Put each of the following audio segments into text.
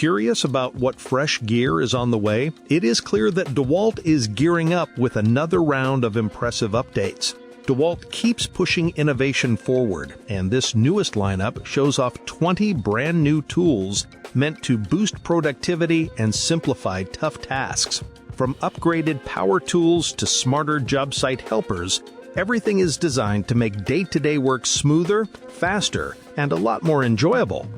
Curious about what fresh gear is on the way? It is clear that Dewalt is gearing up with another round of impressive updates. Dewalt keeps pushing innovation forward, and this newest lineup shows off 20 brand new tools meant to boost productivity and simplify tough tasks. From upgraded power tools to smarter job site helpers, everything is designed to make day-to-day work smoother, faster, and a lot more enjoyable.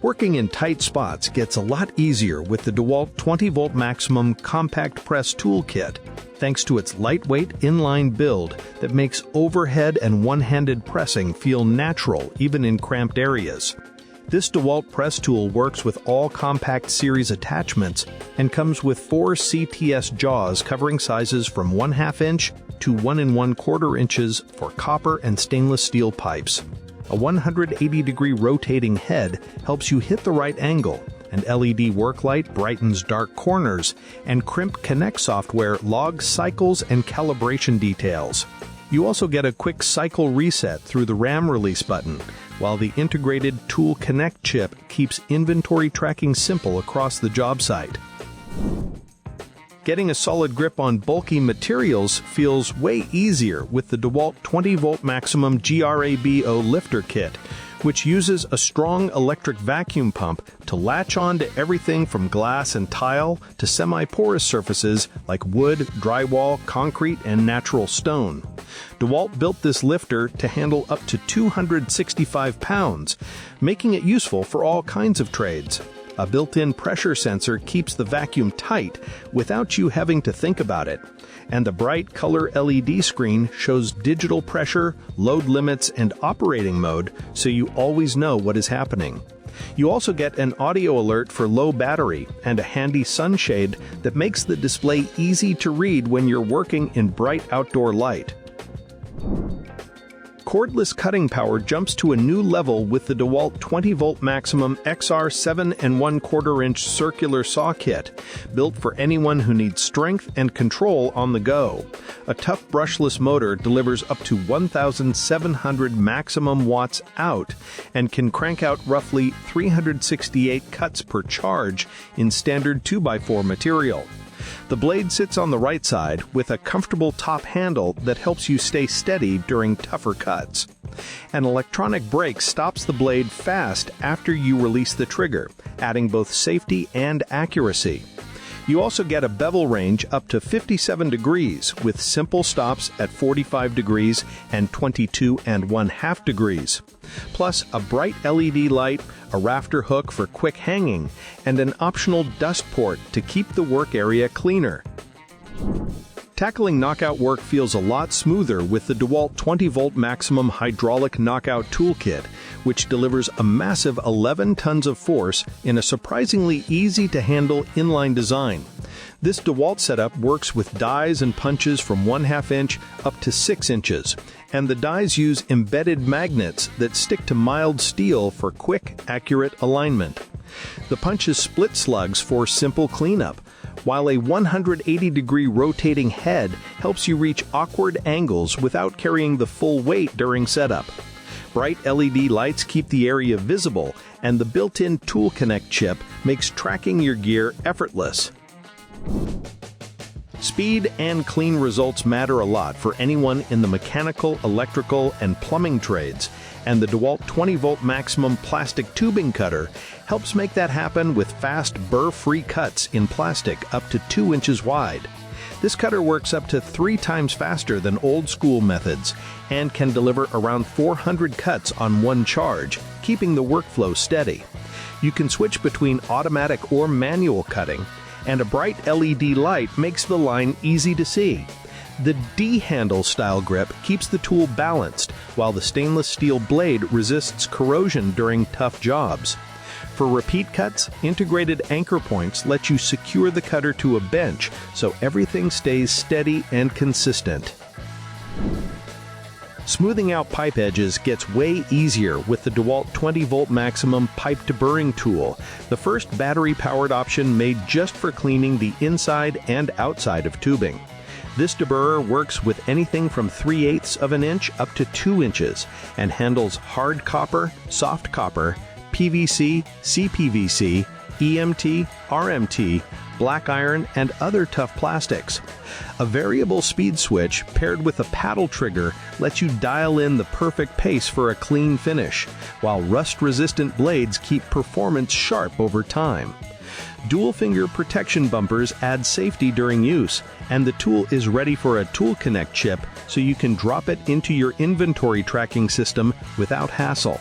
Working in tight spots gets a lot easier with the Dewalt 20-volt maximum compact press toolkit, thanks to its lightweight inline build that makes overhead and one-handed pressing feel natural even in cramped areas. This Dewalt press tool works with all compact series attachments and comes with 4 CTS jaws covering sizes from 1/2 inch to 1 1/4 inches for copper and stainless steel pipes. A 180-degree rotating head helps you hit the right angle. An LED work light brightens dark corners, and Crimp Connect software logs cycles and calibration details. You also get a quick cycle reset through the RAM release button, while the integrated Tool Connect chip keeps inventory tracking simple across the job site. Getting a solid grip on bulky materials feels way easier with the Dewalt 20-volt maximum GRABO lifter kit, which uses a strong electric vacuum pump to latch on to everything from glass and tile to semi-porous surfaces like wood, drywall, concrete, and natural stone. Dewalt built this lifter to handle up to 265 pounds, making it useful for all kinds of trades. A built-in pressure sensor keeps the vacuum tight without you having to think about it. And the bright color LED screen shows digital pressure, load limits, and operating mode, so you always know what is happening. You also get an audio alert for low battery and a handy sunshade that makes the display easy to read when you're working in bright outdoor light. Cordless cutting power jumps to a new level with the Dewalt 20-volt maximum XR 7 1/4 inch circular saw kit, built for anyone who needs strength and control on the go. A tough brushless motor delivers up to 1,700 maximum watts out and can crank out roughly 368 cuts per charge in standard 2x4 material. The blade sits on the right side with a comfortable top handle that helps you stay steady during tougher cuts. An electronic brake stops the blade fast after you release the trigger, adding both safety and accuracy. You also get a bevel range up to 57 degrees with simple stops at 45 degrees and 22 1/2 degrees. Plus a bright LED light, a rafter hook for quick hanging, and an optional dust port to keep the work area cleaner. Tackling knockout work feels a lot smoother with the Dewalt 20-volt maximum hydraulic knockout toolkit, which delivers a massive 11 tons of force in a surprisingly easy-to-handle inline design. This Dewalt setup works with dies and punches from 1/2 inch up to 6 inches, and the dies use embedded magnets that stick to mild steel for quick, accurate alignment. The punches split slugs for simple cleanup, while a 180-degree rotating head helps you reach awkward angles without carrying the full weight during setup. Bright LED lights keep the area visible, and the built-in Tool Connect chip makes tracking your gear effortless. Speed and clean results matter a lot for anyone in the mechanical, electrical, and plumbing trades, and the Dewalt 20-volt maximum plastic tubing cutter helps make that happen with fast, burr-free cuts in plastic up to 2 inches wide. This cutter works up to 3 times faster than old-school methods and can deliver around 400 cuts on one charge, keeping the workflow steady. You can switch between automatic or manual cutting, and a bright LED light makes the line easy to see. The D-handle style grip keeps the tool balanced, while the stainless steel blade resists corrosion during tough jobs. For repeat cuts, integrated anchor points let you secure the cutter to a bench so everything stays steady and consistent. Smoothing out pipe edges gets way easier with the Dewalt 20-volt maximum pipe deburring tool, the first battery-powered option made just for cleaning the inside and outside of tubing. This deburrer works with anything from 3/8 of an inch up to 2 inches and handles hard copper, soft copper, PVC, CPVC, EMT, RMT, black iron, and other tough plastics. A variable speed switch paired with a paddle trigger lets you dial in the perfect pace for a clean finish, while rust-resistant blades keep performance sharp over time. Dual-finger protection bumpers add safety during use, and the tool is ready for a Tool Connect chip so you can drop it into your inventory tracking system without hassle.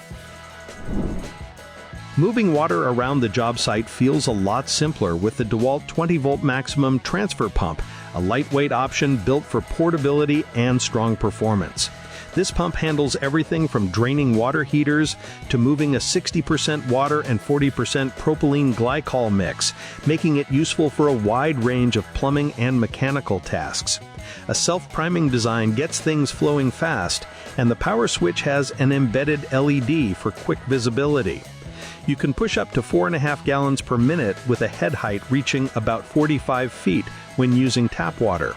Moving water around the job site feels a lot simpler with the Dewalt 20-volt maximum transfer pump, a lightweight option built for portability and strong performance. This pump handles everything from draining water heaters to moving a 60% water and 40% propylene glycol mix, making it useful for a wide range of plumbing and mechanical tasks. A self-priming design gets things flowing fast, and the power switch has an embedded LED for quick visibility. You can push up to 4.5 gallons per minute with a head height reaching about 45 feet when using tap water.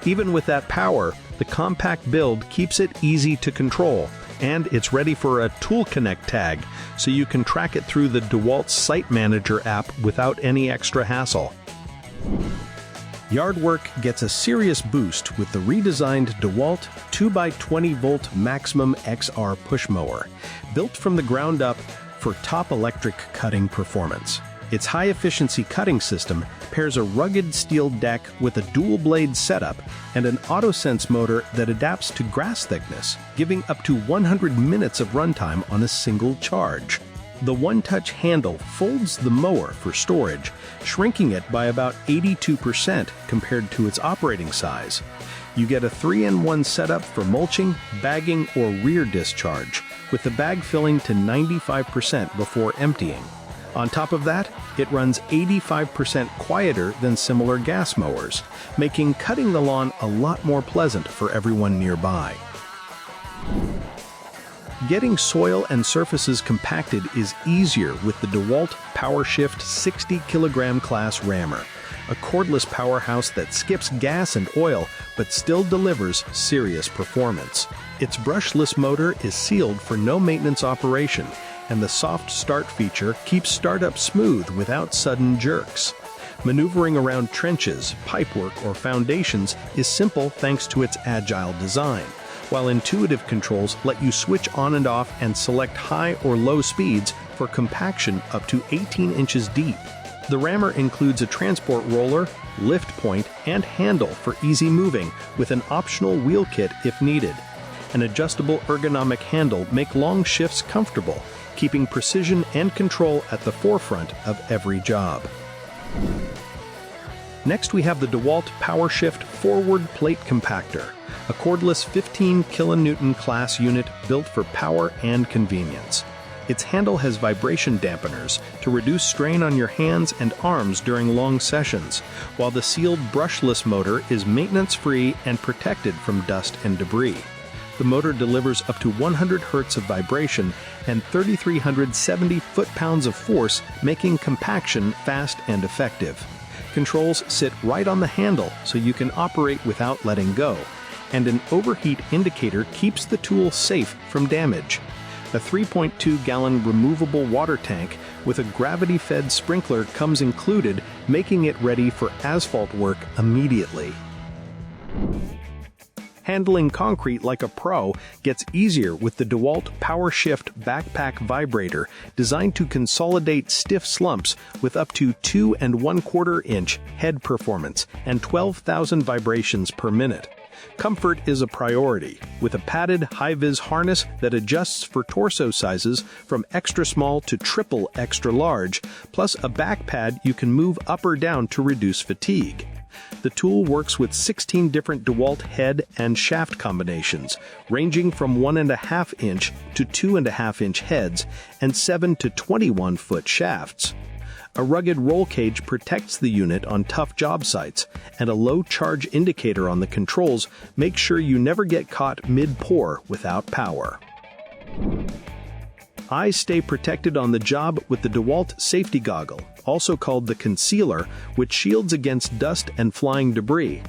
Even with that power, the compact build keeps it easy to control, and it's ready for a Tool Connect tag, so you can track it through the Dewalt Site Manager app without any extra hassle. Yard work gets a serious boost with the redesigned Dewalt 2x20-volt Maximum XR push mower, built from the ground up for top electric cutting performance. Its high-efficiency cutting system pairs a rugged steel deck with a dual-blade setup and an AutoSense motor that adapts to grass thickness, giving up to 100 minutes of runtime on a single charge. The one-touch handle folds the mower for storage, shrinking it by about 82% compared to its operating size. You get a 3-in-1 setup for mulching, bagging, or rear discharge, with the bag filling to 95% before emptying. On top of that, it runs 85% quieter than similar gas mowers, making cutting the lawn a lot more pleasant for everyone nearby. Getting soil and surfaces compacted is easier with the Dewalt PowerShift 60-kilogram class rammer, a cordless powerhouse that skips gas and oil but still delivers serious performance. Its brushless motor is sealed for no maintenance operation, and the soft start feature keeps startup smooth without sudden jerks. Maneuvering around trenches, pipework, or foundations is simple thanks to its agile design, while intuitive controls let you switch on and off and select high or low speeds for compaction up to 18 inches deep. The rammer includes a transport roller, lift point, and handle for easy moving, with an optional wheel kit if needed. An adjustable ergonomic handle makes long shifts comfortable, keeping precision and control at the forefront of every job. Next, we have the Dewalt PowerShift Forward Plate Compactor, a cordless 15 kilonewton class unit built for power and convenience. Its handle has vibration dampeners to reduce strain on your hands and arms during long sessions, while the sealed brushless motor is maintenance-free and protected from dust and debris. The motor delivers up to 100 Hz of vibration and 3,370 foot-pounds of force, making compaction fast and effective. Controls sit right on the handle so you can operate without letting go, and an overheat indicator keeps the tool safe from damage. A 3.2-gallon removable water tank with a gravity-fed sprinkler comes included, making it ready for asphalt work immediately. Handling concrete like a pro gets easier with the Dewalt PowerShift Backpack Vibrator, designed to consolidate stiff slumps with up to 2 1/4-inch head performance and 12,000 vibrations per minute. Comfort is a priority, with a padded high-vis harness that adjusts for torso sizes from extra small to triple extra large, plus a back pad you can move up or down to reduce fatigue. The tool works with 16 different Dewalt head and shaft combinations, ranging from 1.5-inch to 2.5-inch heads and 7 to 21-foot shafts. A rugged roll cage protects the unit on tough job sites, and a low charge indicator on the controls makes sure you never get caught mid-pour without power. Eyes stay protected on the job with the Dewalt Safety Goggle, also called the Concealer, which shields against dust and flying debris.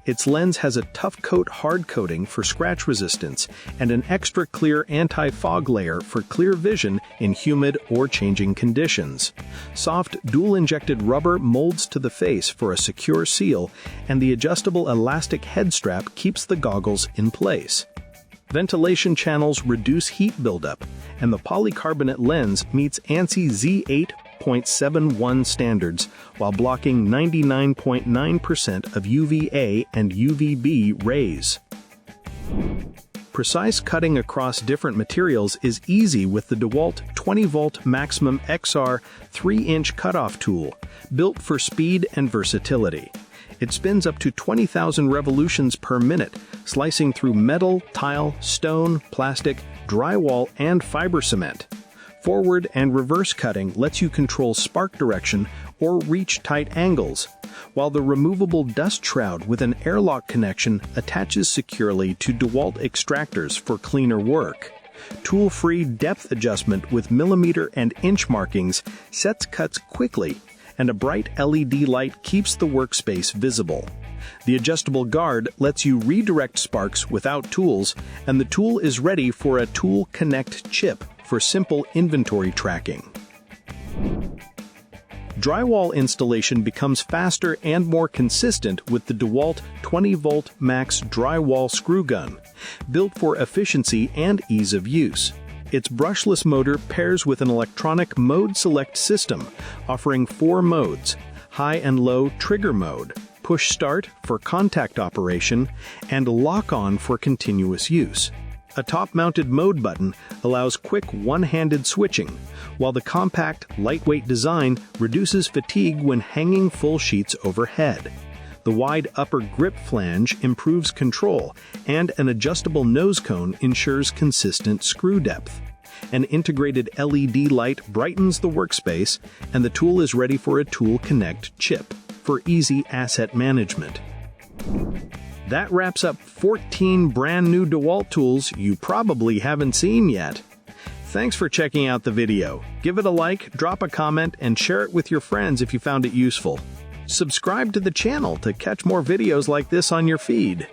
Its lens has a tough coat hard coating for scratch resistance and an extra clear anti-fog layer for clear vision in humid or changing conditions. Soft dual-injected rubber molds to the face for a secure seal, and the adjustable elastic head strap keeps the goggles in place. Ventilation channels reduce heat buildup, and the polycarbonate lens meets ANSI Z8.71 standards while blocking 99.9% of UVA and UVB rays. Precise cutting across different materials is easy with the Dewalt 20-volt Maximum XR 3-inch cutoff tool, built for speed and versatility. It spins up to 20,000 revolutions per minute, slicing through metal, tile, stone, plastic, drywall, and fiber cement. Forward and reverse cutting lets you control spark direction or reach tight angles, while the removable dust shroud with an airlock connection attaches securely to Dewalt extractors for cleaner work. Tool-free depth adjustment with millimeter and inch markings sets cuts quickly, and a bright LED light keeps the workspace visible. The adjustable guard lets you redirect sparks without tools, and the tool is ready for a Tool Connect chip for simple inventory tracking. Drywall installation becomes faster and more consistent with the Dewalt 20-volt Max drywall screw gun, built for efficiency and ease of use. Its brushless motor pairs with an electronic mode select system, offering 4 modes: high and low trigger mode, push start for contact operation, and lock on for continuous use. A top-mounted mode button allows quick one-handed switching, while the compact, lightweight design reduces fatigue when hanging full sheets overhead. The wide upper grip flange improves control, and an adjustable nose cone ensures consistent screw depth. An integrated LED light brightens the workspace, and the tool is ready for a Tool Connect chip for easy asset management. That wraps up 14 brand new Dewalt tools you probably haven't seen yet. Thanks for checking out the video. Give it a like, drop a comment, and share it with your friends if you found it useful. Subscribe to the channel to catch more videos like this on your feed.